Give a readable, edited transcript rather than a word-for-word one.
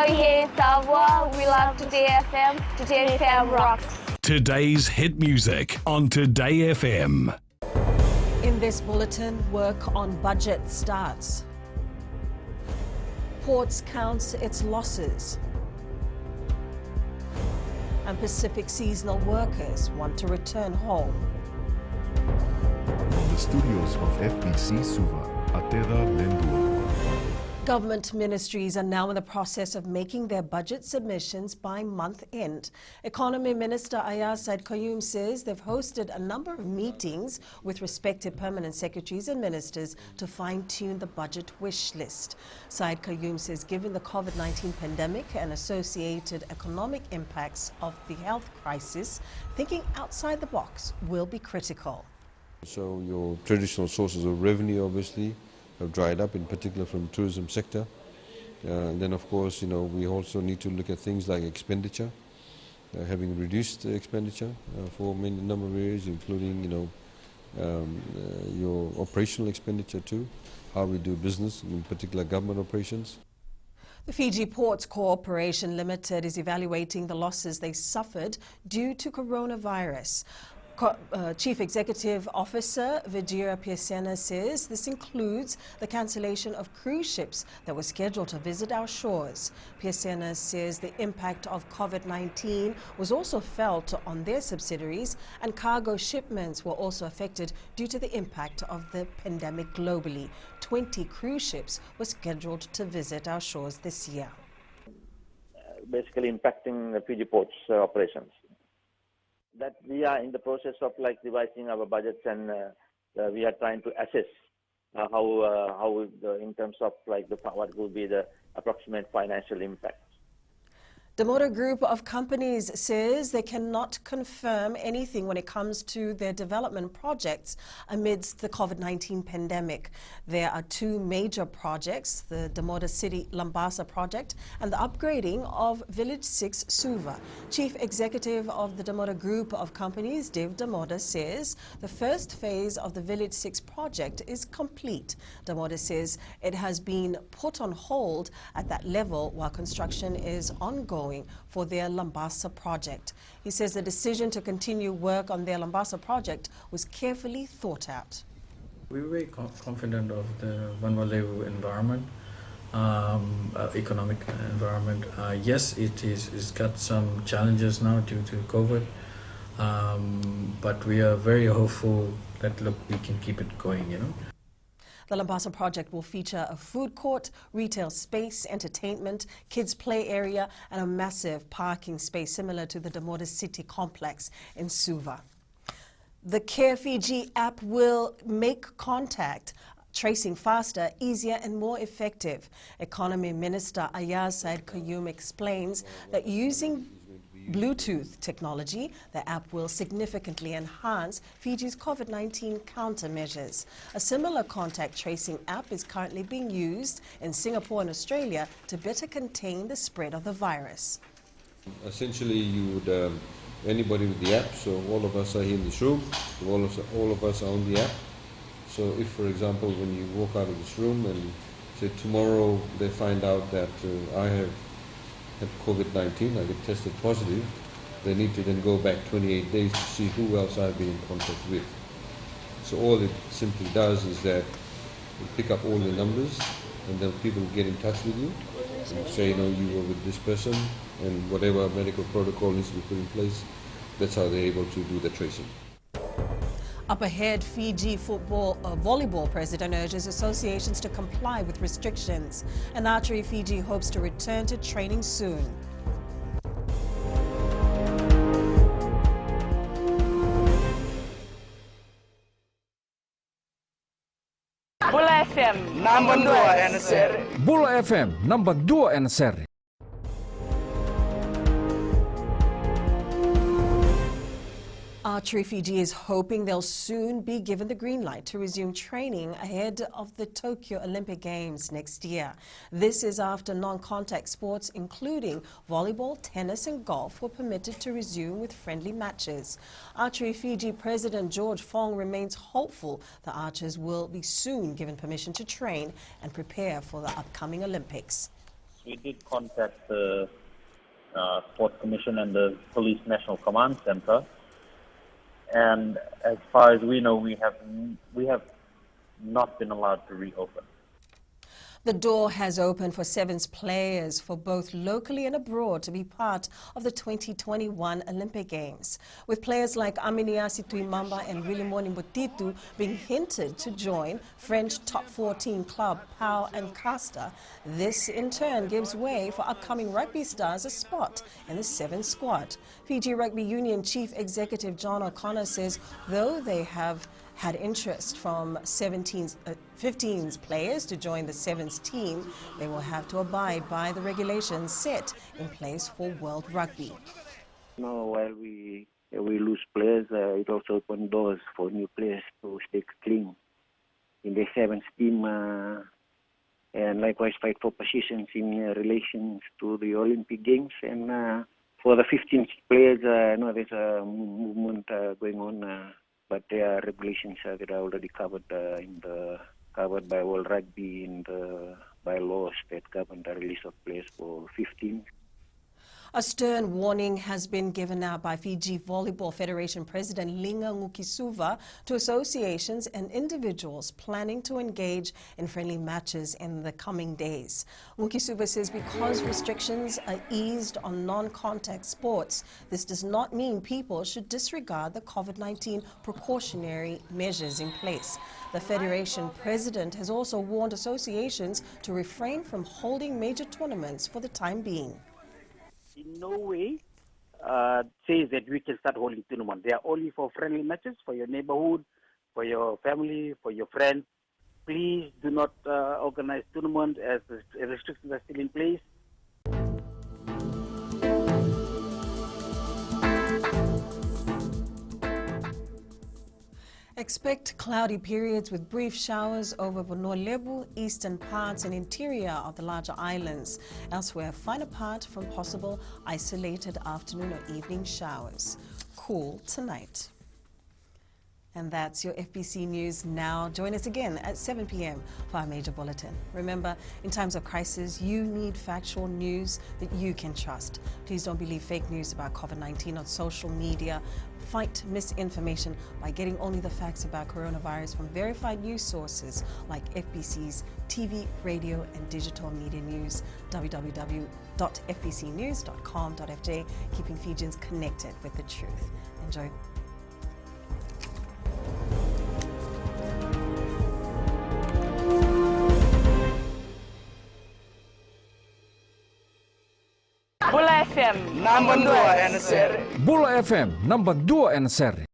Soye Savoir, we love Today FM. Today FM rocks. Today's hit music on Today FM. In this bulletin, work on budget starts. Ports counts its losses. And Pacific seasonal workers want to return home. From the studios of FBC Suva, Ateda Lendua. Government ministries are now in the process of making their budget submissions by month end. Economy Minister Ayaz Said Qayyum says they've hosted a number of meetings with respective permanent secretaries and ministers to fine-tune the budget wish list. Said Qayyum says given the COVID-19 pandemic and associated economic impacts of the health crisis, thinking outside the box will be critical. So your traditional sources of revenue obviously have dried up, in particular from the tourism sector. And then of course, we also need to look at things like expenditure, having reduced expenditure for a number of areas, including your operational expenditure too, how we do business, in particular government operations. The Fiji Ports Corporation Limited is evaluating the losses they suffered due to coronavirus. Chief Executive Officer Vijaya Piasena says this includes the cancellation of cruise ships that were scheduled to visit our shores. Piasena says the impact of COVID-19 was also felt on their subsidiaries, and cargo shipments were also affected due to the impact of the pandemic globally. 20 cruise ships were scheduled to visit our shores this year. Basically impacting the Fiji Ports operations. That we are in the process of revising our budgets, and we are trying to assess how in terms of what will be the approximate financial impact. The Motor Group of Companies says they cannot confirm anything when it comes to their development projects amidst the COVID-19 pandemic. There are two major projects, the Damoda City LABASA project and the upgrading of Village 6 Suva. Chief Executive of the Damoda Group of Companies, Dev Damoda, says the first phase of the Village 6 project is complete. Damoda says it has been put on hold at that level while construction is ongoing for their LABASA project. He says the decision to continue work on their LABASA project was carefully thought out. We were very confident of the VOLLEYBALL environment, economic environment. Yes, it's got some challenges now due to COVID, but we are very hopeful that, look, we can keep it going, The LABASA project will feature a food court, retail space, entertainment, kids play area, and a massive parking space similar to the Damoda City complex in Suva. The Care Fiji app will make contact tracing faster, easier and more effective. Economy Minister Ayaz Said Qayyum explains that using Bluetooth technology, the app will significantly enhance Fiji's COVID-19 countermeasures. A similar contact tracing app is currently being used in Singapore and Australia to better contain the spread of the virus. Essentially, you would, anybody with the app, so all of us are here in this room, all of us are on the app. So if, for example, when you walk out of this room and say tomorrow they find out that I have had COVID-19, I get tested positive, they need to then go back 28 days to see who else I've been in contact with. So all it simply does is that you pick up all the numbers, and then people get in touch with you and say, you were with this person, and whatever medical protocol needs to be put in place, that's how they're able to do the tracing. Up ahead, Fiji volleyball president urges associations to comply with restrictions. And Archery Fiji hopes to return to training soon. Bola FM, number 2 NSR. Bola FM, number 2 NSR. Archery Fiji is hoping they'll soon be given the green light to resume training ahead of the Tokyo Olympic Games next year. This is after non-contact sports, including volleyball, tennis and golf, were permitted to resume with friendly matches. Archery Fiji President George Fong remains hopeful the archers will be soon given permission to train and prepare for the upcoming Olympics. we did contact the Sports Commission and the Police National Command Center, and as far as we know, we have not been allowed to reopen. The door has opened for Sevens players for both locally and abroad to be part of the 2021 Olympic Games, with players like Aminiasi Tuimamba and Wilimoni Mbotitu being hinted to join French top 14 club Pau and Casta. This in turn gives way for upcoming rugby stars a spot in the Sevens squad. Fiji Rugby Union Chief Executive John O'Connor says though they have had interest from 15's players to join the Sevens team, they will have to abide by the regulations set in place for World Rugby. Now, while we lose players, it also opens doors for new players to stay clean in the Sevens team and likewise fight for positions in relation to the Olympic Games. And for the 15 players, there's a movement going on. But there are regulations that are already covered covered by World Rugby in the bylaws that govern the release of players for 15. A stern warning has been given out by Fiji Volleyball Federation President Linga Ngukisuva to associations and individuals planning to engage in friendly matches in the coming days. Ngukisuva says because restrictions are eased on non-contact sports, this does not mean people should disregard the COVID-19 precautionary measures in place. The Federation president has also warned associations to refrain from holding major tournaments for the time being. In no way says that we can start holding tournaments. They are only for friendly matches, for your neighborhood, for your family, for your friends. Please do not organize tournaments as the restrictions are still in place. Expect cloudy periods with brief showers over Vonolebu, eastern parts and interior of the larger islands. Elsewhere, find apart from possible isolated afternoon or evening showers. Cool tonight. And that's your FBC News Now. Join us again at 7 p.m. for our major bulletin. Remember, in times of crisis, you need factual news that you can trust. Please don't believe fake news about COVID-19 on social media. Fight misinformation by getting only the facts about coronavirus from verified news sources like FBC's TV, radio, and digital media news. www.fbcnews.com.fj, keeping Fijians connected with the truth. Enjoy. Bola FM, number 2 and seri. Bola FM number 2 and seri.